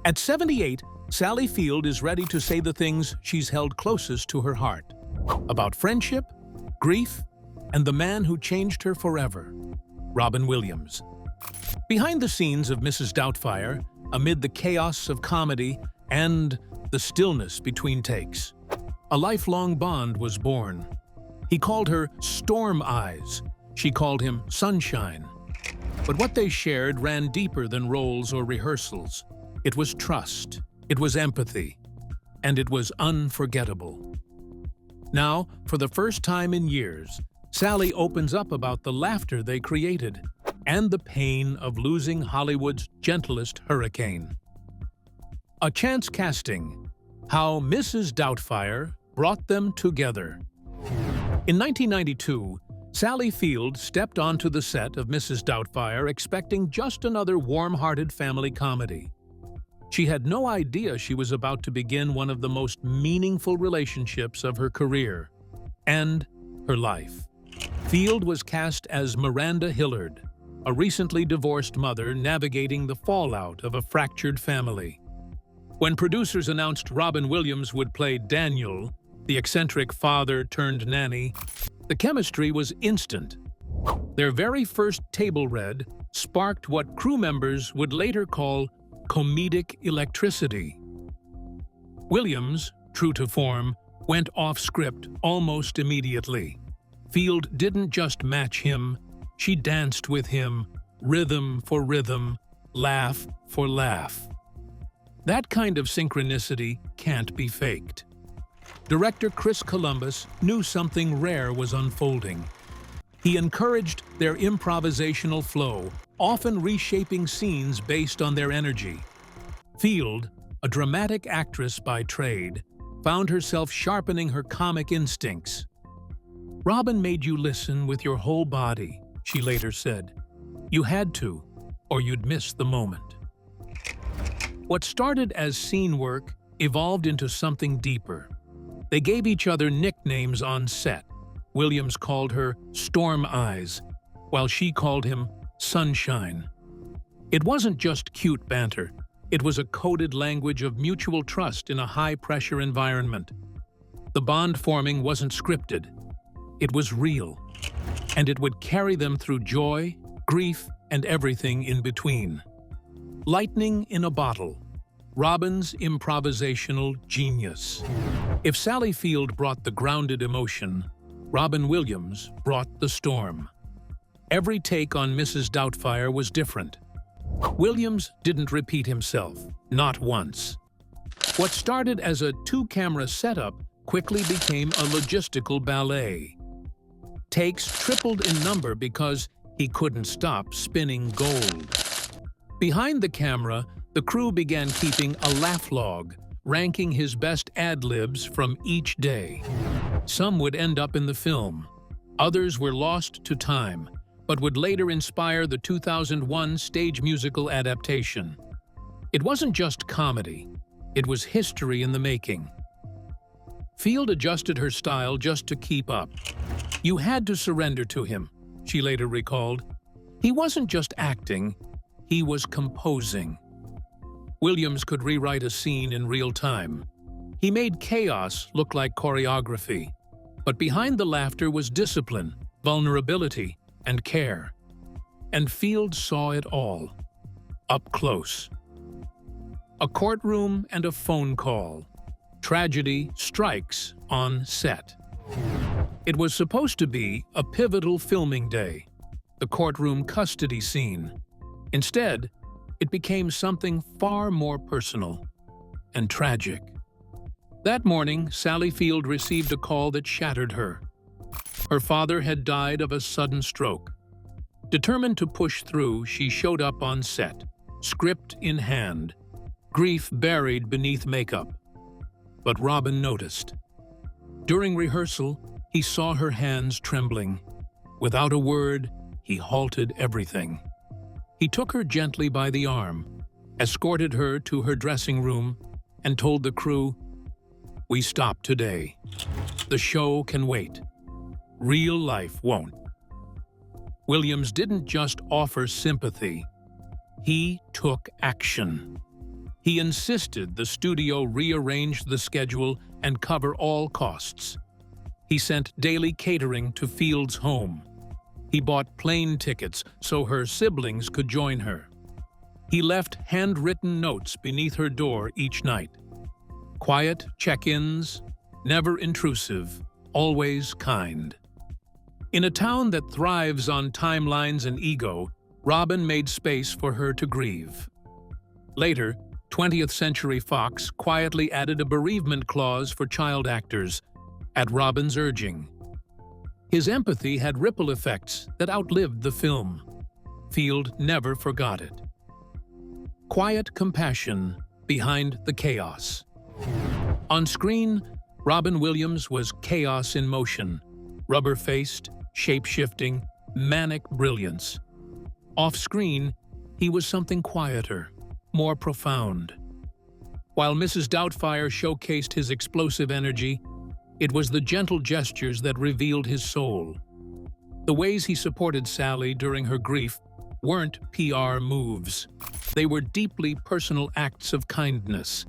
At 78, Sally Field is ready to say the things she's held closest to her heart. About friendship, grief, and the man who changed her forever, Robin Williams. Behind the scenes of Mrs. Doubtfire, amid the chaos of comedy and the stillness between takes, a lifelong bond was born. He called her Storm Eyes. She called him Sunshine. But what they shared ran deeper than roles or rehearsals. It was trust, it was empathy, and it was unforgettable. Now, for the first time in years, Sally opens up about the laughter they created and the pain of losing Hollywood's gentlest hurricane. A chance casting, how Mrs. Doubtfire brought them together. In 1992, Sally Field stepped onto the set of Mrs. Doubtfire expecting just another warm-hearted family comedy. She had no idea she was about to begin one of the most meaningful relationships of her career and her life. Field was cast as Miranda Hillard, a recently divorced mother navigating the fallout of a fractured family. When producers announced Robin Williams would play Daniel, the eccentric father-turned-nanny, the chemistry was instant. Their very first table read sparked what crew members would later call comedic electricity. Williams, true to form, went off script almost immediately. Field didn't just match him, she danced with him, rhythm for rhythm, laugh for laugh. That kind of synchronicity can't be faked. Director Chris Columbus knew something rare was unfolding. He encouraged their improvisational flow, often reshaping scenes based on their energy. Field, a dramatic actress by trade, found herself sharpening her comic instincts. "Robin made you listen with your whole body," she later said. "You had to, or you'd miss the moment." What started as scene work evolved into something deeper. They gave each other nicknames on set. Williams called her Storm Eyes, while she called him Sunshine. It wasn't just cute banter. It was a coded language of mutual trust in a high-pressure environment. The bond forming wasn't scripted. It was real, and it would carry them through joy, grief, and everything in between. Lightning in a bottle. Robin's improvisational genius. If Sally Field brought the grounded emotion, Robin Williams brought the storm. Every take on Mrs. Doubtfire was different. Williams didn't repeat himself, not once. What started as a two-camera setup quickly became a logistical ballet. Takes tripled in number because he couldn't stop spinning gold. Behind the camera, the crew began keeping a laugh log, ranking his best ad-libs from each day. Some would end up in the film. Others were lost to time, but would later inspire the 2001 stage musical adaptation. It wasn't just comedy. It was history in the making. Field adjusted her style just to keep up. "You had to surrender to him," she later recalled. "He wasn't just acting, he was composing." Williams could rewrite a scene in real time. He made chaos look like choreography. But behind the laughter was discipline, vulnerability, and care. And Field saw it all, up close. A courtroom and a phone call. Tragedy strikes on set. It was supposed to be a pivotal filming day, the courtroom custody scene. Instead, it became something far more personal and tragic. That morning, Sally Field received a call that shattered her. Her father had died of a sudden stroke. Determined to push through, she showed up on set, script in hand, grief buried beneath makeup. But Robin noticed. During rehearsal, he saw her hands trembling. Without a word, he halted everything. He took her gently by the arm, escorted her to her dressing room, and told the crew, "We stop today. The show can wait. Real life won't." Williams didn't just offer sympathy. He took action. He insisted the studio rearrange the schedule and cover all costs. He sent daily catering to Field's home. He bought plane tickets so her siblings could join her. He left handwritten notes beneath her door each night. Quiet check-ins, never intrusive, always kind. In a town that thrives on timelines and ego, Robin made space for her to grieve. Later, 20th Century Fox quietly added a bereavement clause for child actors, at Robin's urging. His empathy had ripple effects that outlived the film. Field never forgot it. Quiet compassion behind the chaos. On screen, Robin Williams was chaos in motion, rubber-faced, shape-shifting, manic brilliance. Off-screen, he was something quieter, more profound. While Mrs. Doubtfire showcased his explosive energy, it was the gentle gestures that revealed his soul. The ways he supported Sally during her grief weren't PR moves. They were deeply personal acts of kindness.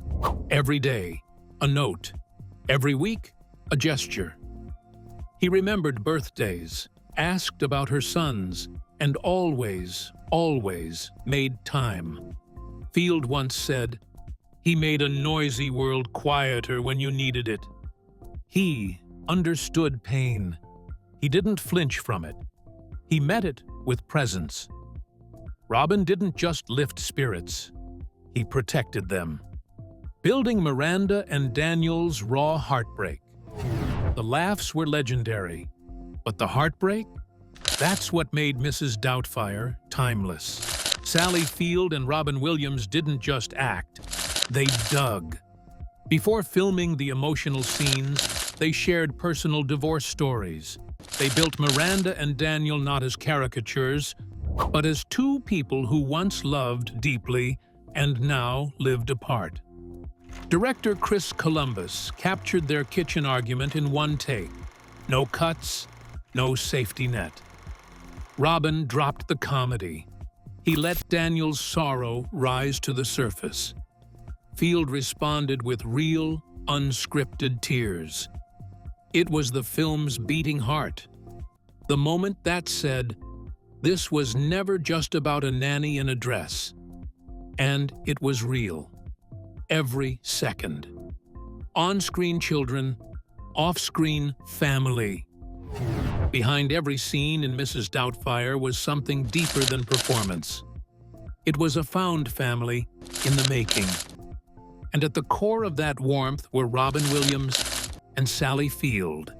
Every day, a note. Every week, a gesture. He remembered birthdays, asked about her sons, and always, always made time. Field once said, "He made a noisy world quieter when you needed it." He understood pain. He didn't flinch from it. He met it with presence. Robin didn't just lift spirits. He protected them. Building Miranda and Daniel's raw heartbreak. The laughs were legendary, but the heartbreak? That's what made Mrs. Doubtfire timeless. Sally Field and Robin Williams didn't just act, they dug. Before filming the emotional scenes, they shared personal divorce stories. They built Miranda and Daniel not as caricatures, but as two people who once loved deeply and now lived apart. Director Chris Columbus captured their kitchen argument in one take. No cuts, no safety net. Robin dropped the comedy. He let Daniel's sorrow rise to the surface. Field responded with real, unscripted tears. It was the film's beating heart. The moment that said, this was never just about a nanny in a dress. And it was real. Every second. On-screen children, off-screen family. Behind every scene in Mrs. Doubtfire was something deeper than performance. It was a found family in the making. And at the core of that warmth were Robin Williams and Sally Field.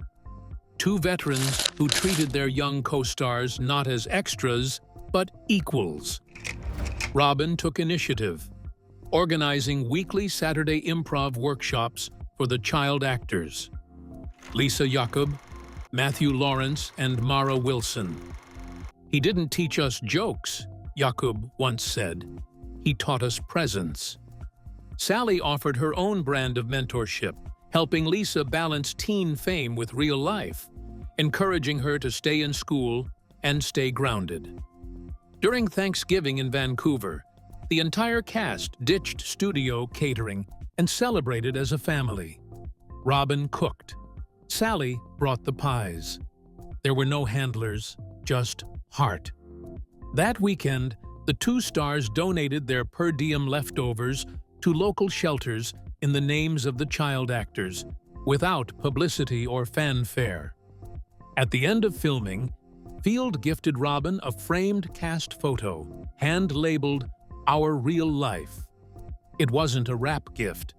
Two veterans who treated their young co-stars not as extras, but equals. Robin took initiative, organizing weekly Saturday improv workshops for the child actors. Lisa Jacob, Matthew Lawrence, and Mara Wilson. He didn't teach us jokes, Jacob once said. He taught us presence. Sally offered her own brand of mentorship, helping Lisa balance teen fame with real life, encouraging her to stay in school and stay grounded. During Thanksgiving in Vancouver, the entire cast ditched studio catering and celebrated as a family. Robin cooked. Sally brought the pies. There were no handlers, just heart. That weekend, the two stars donated their per diem leftovers to local shelters in the names of the child actors, without publicity or fanfare. At the end of filming, Field gifted Robin a framed cast photo, hand-labeled "Our Real Life." It wasn't a wrap gift.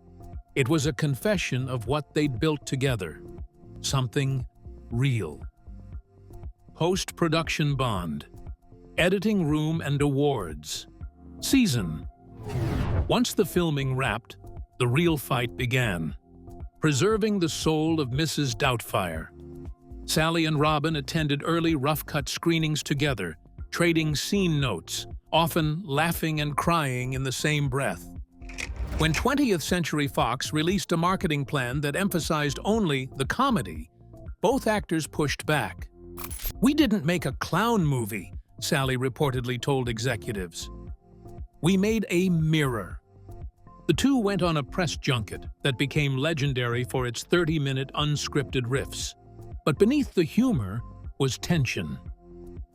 It was a confession of what they'd built together. Something real. Post-production bond. Editing room and awards. Season. Once the filming wrapped, the real fight began. Preserving the soul of Mrs. Doubtfire. Sally and Robin attended early rough-cut screenings together, trading scene notes, often laughing and crying in the same breath. When 20th Century Fox released a marketing plan that emphasized only the comedy, both actors pushed back. "We didn't make a clown movie," Sally reportedly told executives. "We made a mirror." The two went on a press junket that became legendary for its 30-minute unscripted riffs. But beneath the humor was tension.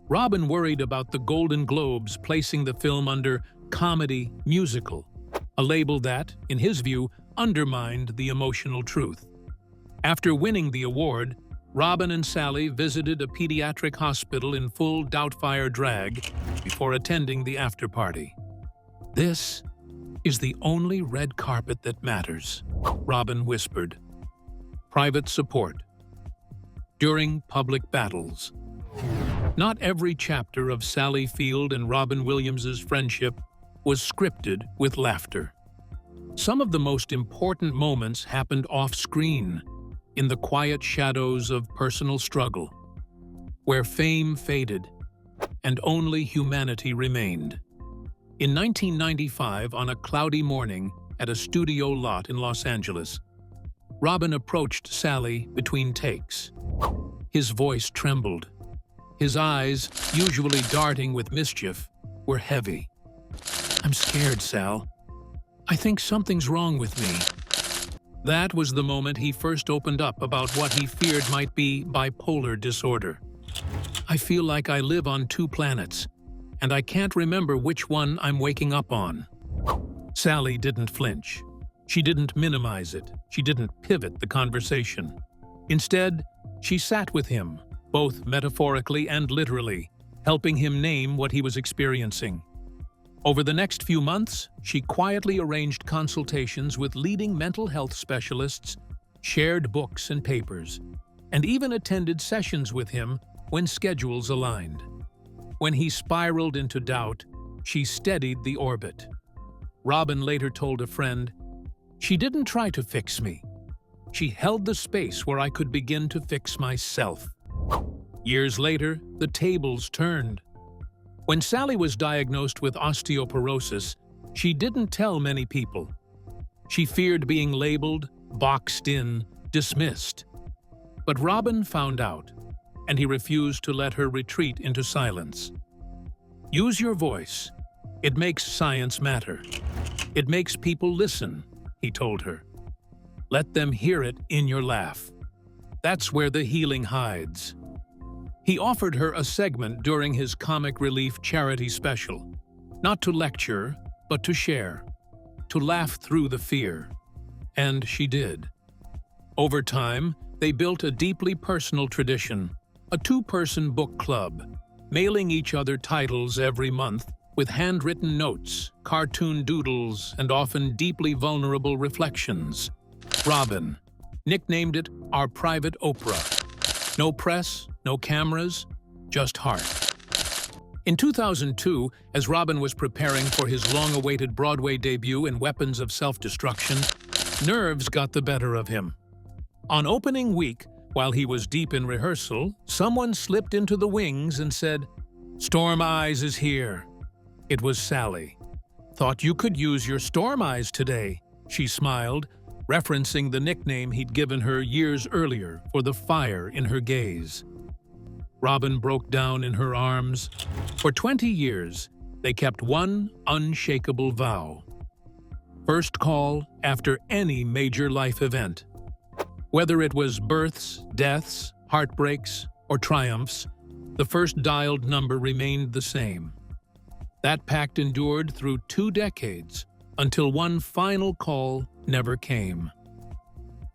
Robin worried about the Golden Globes placing the film under comedy musical, a label that, in his view, undermined the emotional truth. After winning the award, Robin and Sally visited a pediatric hospital in full Doubtfire drag before attending the after-party. "This is the only red carpet that matters," Robin whispered. Private support. During public battles. Not every chapter of Sally Field and Robin Williams' friendship was scripted with laughter. Some of the most important moments happened off-screen, in the quiet shadows of personal struggle, where fame faded and only humanity remained. In 1995, on a cloudy morning at a studio lot in Los Angeles, Robin approached Sally between takes. His voice trembled. His eyes, usually darting with mischief, were heavy. "I'm scared, Sal. I think something's wrong with me." That was the moment he first opened up about what he feared might be bipolar disorder. "I feel like I live on two planets, and I can't remember which one I'm waking up on." Sally didn't flinch. She didn't minimize it. She didn't pivot the conversation. Instead, she sat with him, both metaphorically and literally, helping him name what he was experiencing. Over the next few months, she quietly arranged consultations with leading mental health specialists, shared books and papers, and even attended sessions with him when schedules aligned. When he spiraled into doubt, she steadied the orbit. Robin later told a friend, "She didn't try to fix me. She held the space where I could begin to fix myself." Years later, the tables turned. When Sally was diagnosed with osteoporosis, she didn't tell many people. She feared being labeled, boxed in, dismissed. But Robin found out, and he refused to let her retreat into silence. "Use your voice. It makes science matter. It makes people listen," he told her. "Let them hear it in your laugh. That's where the healing hides." He offered her a segment during his comic relief charity special, not to lecture, but to share, to laugh through the fear. And she did. Over time, they built a deeply personal tradition, a two-person book club, mailing each other titles every month with handwritten notes, cartoon doodles, and often deeply vulnerable reflections. Robin nicknamed it our private Oprah. No press, no cameras, just heart. In 2002, as Robin was preparing for his long-awaited Broadway debut in Weapons of Self-Destruction, nerves got the better of him. On opening week, while he was deep in rehearsal, someone slipped into the wings and said, "Storm Eyes is here." It was Sally. "Thought you could use your storm eyes today," she smiled, referencing the nickname he'd given her years earlier for the fire in her gaze. Robin broke down in her arms. For 20 years, they kept one unshakable vow. First call after any major life event. Whether it was births, deaths, heartbreaks, or triumphs, the first dialed number remained the same. That pact endured through 2 decades, until one final call never came.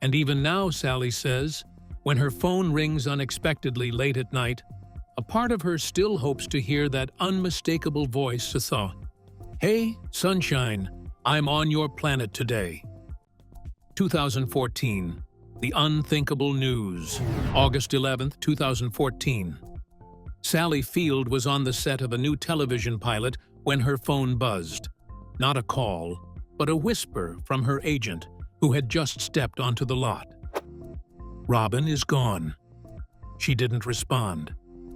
And even now, Sally says, when her phone rings unexpectedly late at night, a part of her still hopes to hear that unmistakable voice a thought. "Hey, sunshine, I'm on your planet today." 2014. The unthinkable news. August 11, 2014. Sally Field was on the set of a new television pilot when her phone buzzed. Not a call, but a whisper from her agent, who had just stepped onto the lot. "Robin is gone." She didn't respond.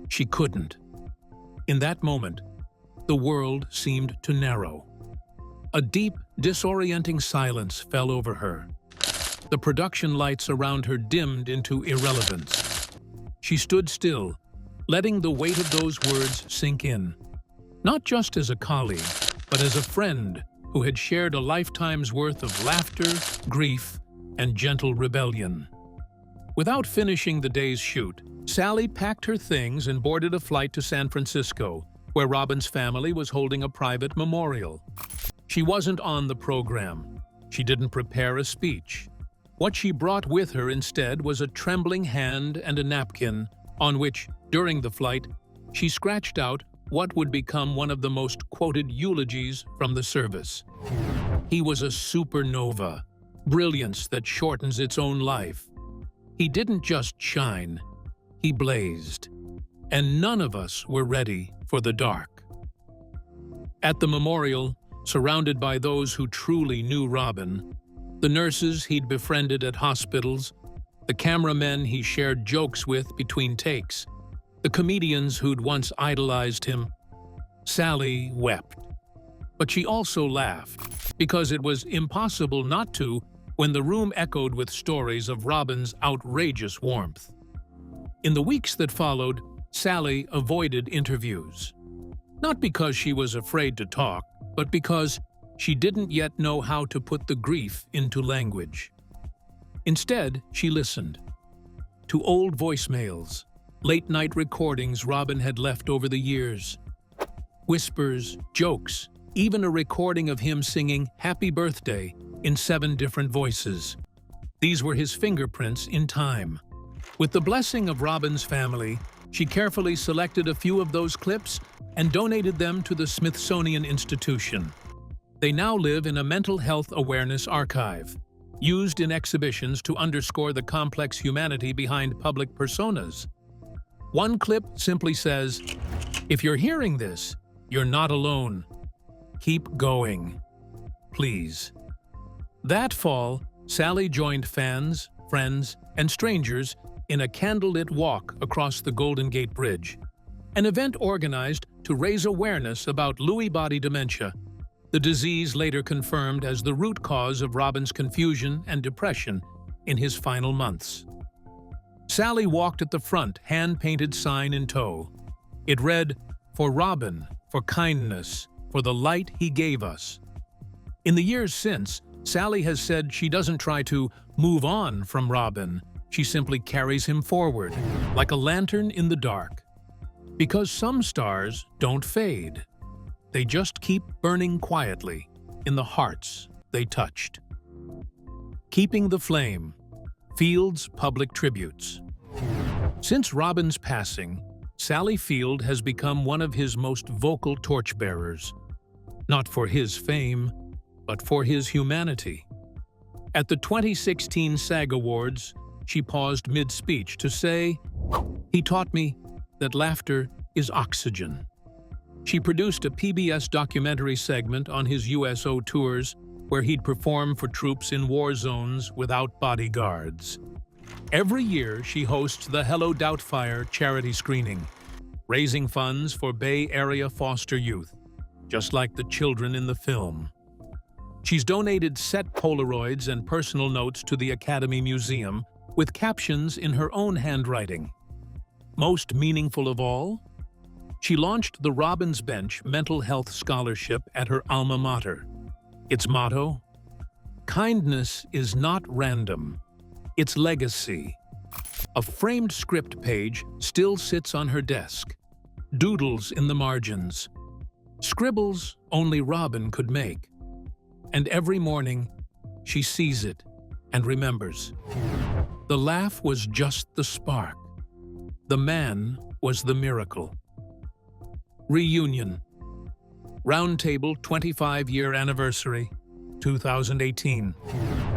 She couldn't. In that moment, the world seemed to narrow. A deep, disorienting silence fell over her. The production lights around her dimmed into irrelevance. She stood still, letting the weight of those words sink in. Not just as a colleague, but as a friend who had shared a lifetime's worth of laughter, grief, and gentle rebellion. Without finishing the day's shoot, Sally packed her things and boarded a flight to San Francisco, where Robin's family was holding a private memorial. She wasn't on the program. She didn't prepare a speech. What she brought with her instead was a trembling hand and a napkin on which, during the flight, she scratched out what would become one of the most quoted eulogies from the service. He was a supernova, brilliance that shortens its own life. He didn't just shine, he blazed. And none of us were ready for the dark. At the memorial, surrounded by those who truly knew Robin, the nurses he'd befriended at hospitals, the cameramen he shared jokes with between takes, the comedians who'd once idolized him, Sally wept. But she also laughed, because it was impossible not to when the room echoed with stories of Robin's outrageous warmth. In the weeks that followed, Sally avoided interviews. Not because she was afraid to talk, but because she didn't yet know how to put the grief into language. Instead, she listened to old voicemails, late-night recordings Robin had left over the years, whispers, jokes, even a recording of him singing "Happy Birthday" in 7 different voices. These were his fingerprints in time. With the blessing of Robin's family, she carefully selected a few of those clips and donated them to the Smithsonian Institution. They now live in a mental health awareness archive, used in exhibitions to underscore the complex humanity behind public personas. One clip simply says, "If you're hearing this, you're not alone. Keep going. Please." That fall, Sally joined fans, friends, and strangers in a candlelit walk across the Golden Gate Bridge, an event organized to raise awareness about Lewy body dementia, the disease later confirmed as the root cause of Robin's confusion and depression in his final months. Sally walked at the front, hand-painted sign in tow. It read, "For Robin, for kindness, for the light he gave us." In the years since, Sally has said she doesn't try to move on from Robin. She simply carries him forward, like a lantern in the dark. Because some stars don't fade. They just keep burning quietly in the hearts they touched. Keeping the flame. Field's public tributes. Since Robin's passing, Sally Field has become one of his most vocal torchbearers. Not for his fame, but for his humanity. At the 2016 SAG Awards, she paused mid-speech to say, "He taught me that laughter is oxygen." She produced a PBS documentary segment on his USO tours where he'd perform for troops in war zones without bodyguards. Every year, she hosts the Hello Doubtfire charity screening, raising funds for Bay Area foster youth, just like the children in the film. She's donated set Polaroids and personal notes to the Academy Museum with captions in her own handwriting. Most meaningful of all, she launched the Robin's Bench Mental Health Scholarship at her alma mater. Its motto, "Kindness is not random, it's legacy." A framed script page still sits on her desk, doodles in the margins, scribbles only Robin could make. And every morning, she sees it and remembers. The laugh was just the spark. The man was the miracle. Reunion. Roundtable 25-year anniversary, 2018.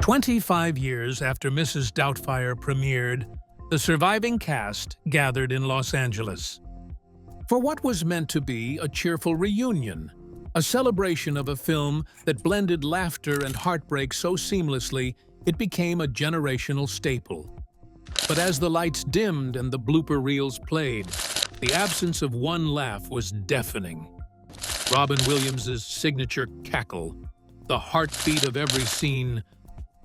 25 years after Mrs. Doubtfire premiered, the surviving cast gathered in Los Angeles for what was meant to be a cheerful reunion, a celebration of a film that blended laughter and heartbreak so seamlessly it became a generational staple. But as the lights dimmed and the blooper reels played, the absence of one laugh was deafening. Robin Williams' signature cackle, the heartbeat of every scene,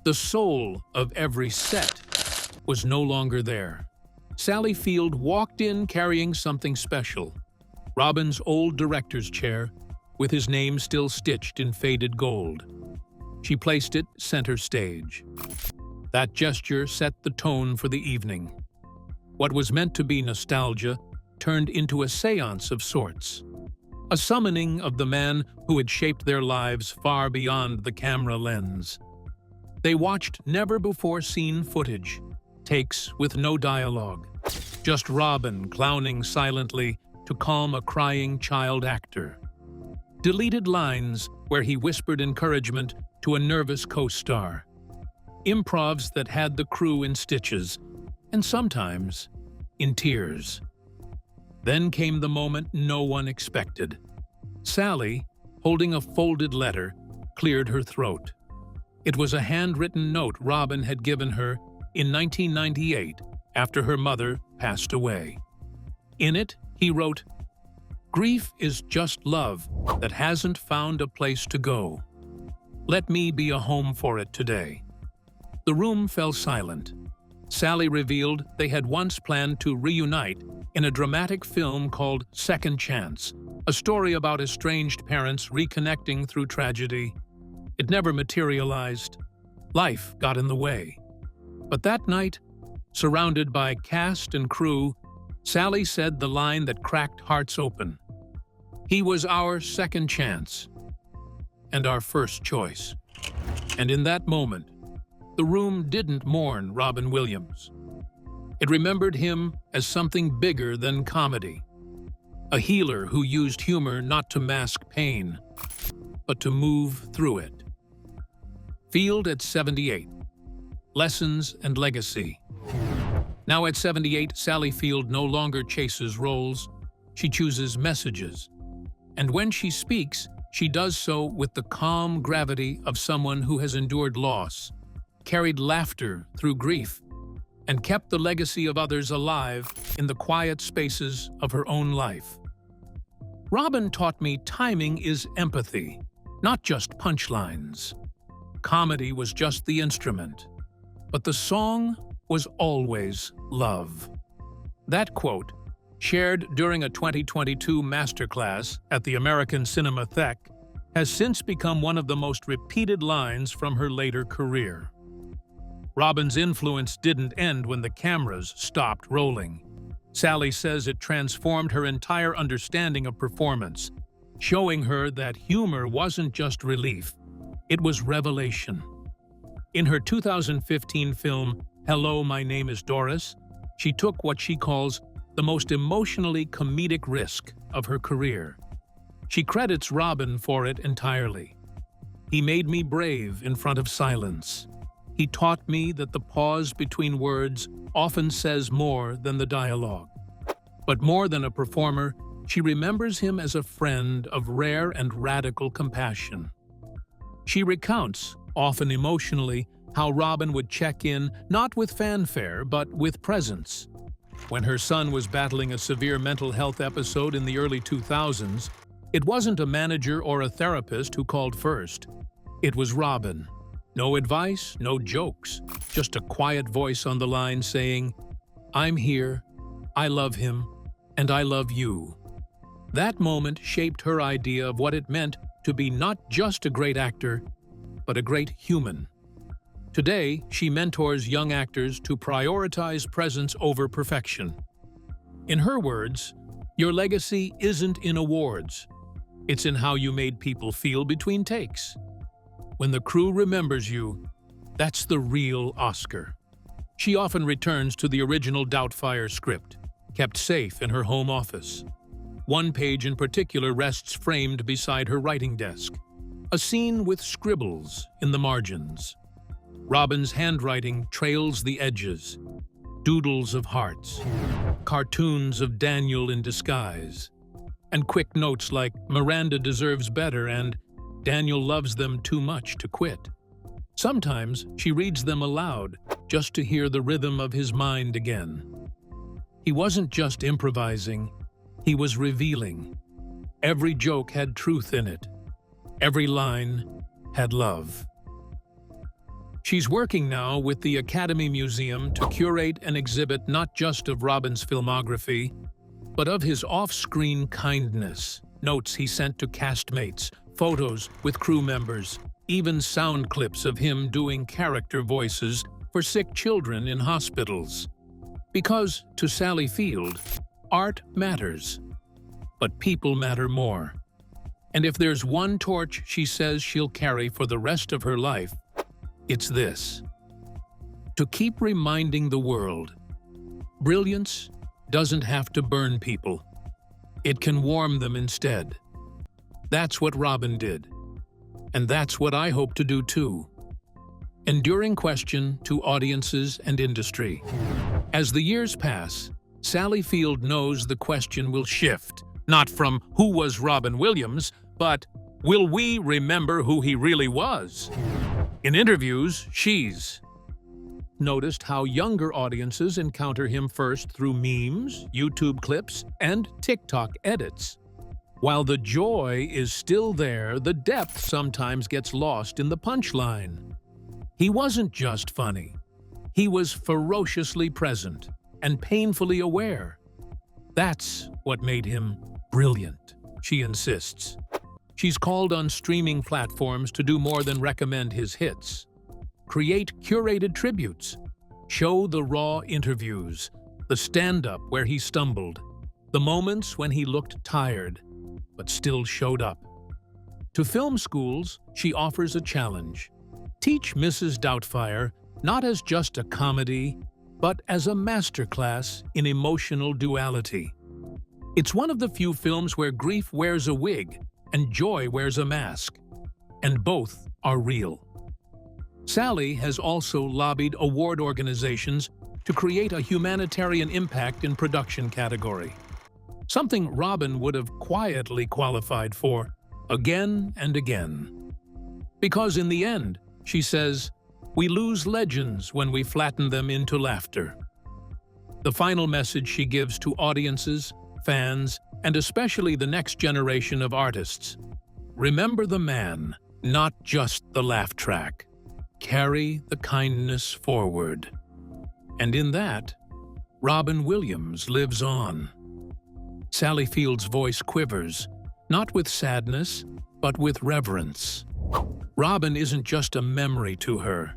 the soul of every set, was no longer there. Sally Field walked in carrying something special. Robin's old director's chair, with his name still stitched in faded gold. She placed it center stage. That gesture set the tone for the evening. What was meant to be nostalgia turned into a seance of sorts, a summoning of the man who had shaped their lives far beyond the camera lens. They watched never-before-seen footage, takes with no dialogue, just Robin clowning silently to calm a crying child actor. Deleted lines where he whispered encouragement to a nervous co-star. Improvs that had the crew in stitches, and sometimes in tears. Then came the moment no one expected. Sally, holding a folded letter, cleared her throat. It was a handwritten note Robin had given her in 1998 after her mother passed away. In it, he wrote, "Grief is just love that hasn't found a place to go. Let me be a home for it today." The room fell silent. Sally revealed they had once planned to reunite in a dramatic film called Second Chance, a story about estranged parents reconnecting through tragedy. It never materialized. Life got in the way. But that night, surrounded by cast and crew, Sally said the line that cracked hearts open. "He was our second chance and our first choice." And in that moment, the room didn't mourn Robin Williams. It remembered him as something bigger than comedy, a healer who used humor not to mask pain, but to move through it. Field at 78. Lessons and legacy. Now at 78, Sally Field no longer chases roles. She chooses messages. And when she speaks, she does so with the calm gravity of someone who has endured loss, carried laughter through grief, and kept the legacy of others alive in the quiet spaces of her own life. Robin taught me timing is empathy, not just punchlines. Comedy was just the instrument, but the song was always love. That quote, shared during a 2022 masterclass at the American Cinematheque, has since become one of the most repeated lines from her later career. Robin's influence didn't end when the cameras stopped rolling. Sally says it transformed her entire understanding of performance, showing her that humor wasn't just relief, it was revelation. In her 2015 film, Hello, My Name is Doris, she took what she calls the most emotionally comedic risk of her career. She credits Robin for it entirely. "He made me brave in front of silence. He taught me that the pause between words often says more than the dialogue." But more than a performer, she remembers him as a friend of rare and radical compassion. She recounts, often emotionally, how Robin would check in not with fanfare but with presence. When her son was battling a severe mental health episode in the early 2000s, it wasn't a manager or a therapist who called first. It was Robin. No advice, no jokes, just a quiet voice on the line saying, "I'm here, I love him, and I love you." That moment shaped her idea of what it meant to be not just a great actor, but a great human. Today, she mentors young actors to prioritize presence over perfection. In her words, your legacy isn't in awards. It's in how you made people feel between takes. When the crew remembers you, that's the real Oscar. She often returns to the original Doubtfire script, kept safe in her home office. One page in particular rests framed beside her writing desk, a scene with scribbles in the margins. Robin's handwriting trails the edges, doodles of hearts, cartoons of Daniel in disguise, and quick notes like "Miranda deserves better" and "Daniel loves them too much to quit." Sometimes she reads them aloud just to hear the rhythm of his mind again. He wasn't just improvising, he was revealing. Every joke had truth in it. Every line had love. She's working now with the Academy Museum to curate an exhibit not just of Robin's filmography, but of his off-screen kindness, notes he sent to castmates, photos with crew members, even sound clips of him doing character voices for sick children in hospitals. Because, to Sally Field, art matters, but people matter more. And if there's one torch she says she'll carry for the rest of her life, it's this: to keep reminding the world, brilliance doesn't have to burn people. It can warm them instead. That's what Robin did. And that's what I hope to do too. Enduring question to audiences and industry. As the years pass, Sally Field knows the question will shift, not from who was Robin Williams, but will we remember who he really was? In interviews, she's noticed how younger audiences encounter him first through memes, YouTube clips, and TikTok edits. While the joy is still there, the depth sometimes gets lost in the punchline. He wasn't just funny. He was ferociously present and painfully aware. That's what made him brilliant, she insists. She's called on streaming platforms to do more than recommend his hits. Create curated tributes. Show the raw interviews, the stand-up where he stumbled, the moments when he looked tired, but still showed up. To film schools, she offers a challenge. Teach Mrs. Doubtfire not as just a comedy, but as a masterclass in emotional duality. It's one of the few films where grief wears a wig and joy wears a mask, and both are real. Sally has also lobbied award organizations to create a humanitarian impact in production category, something Robin would have quietly qualified for again and again. Because in the end, she says, we lose legends when we flatten them into laughter. The final message she gives to audiences, fans, and especially the next generation of artists: remember the man, not just the laugh track. Carry the kindness forward. And in that, Robin Williams lives on. Sally Field's voice quivers, not with sadness, but with reverence. Robin isn't just a memory to her.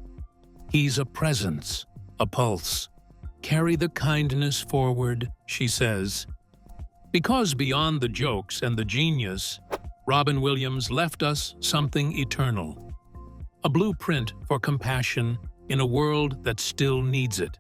He's a presence, a pulse. Carry the kindness forward, she says. Because beyond the jokes and the genius, Robin Williams left us something eternal. A blueprint for compassion in a world that still needs it.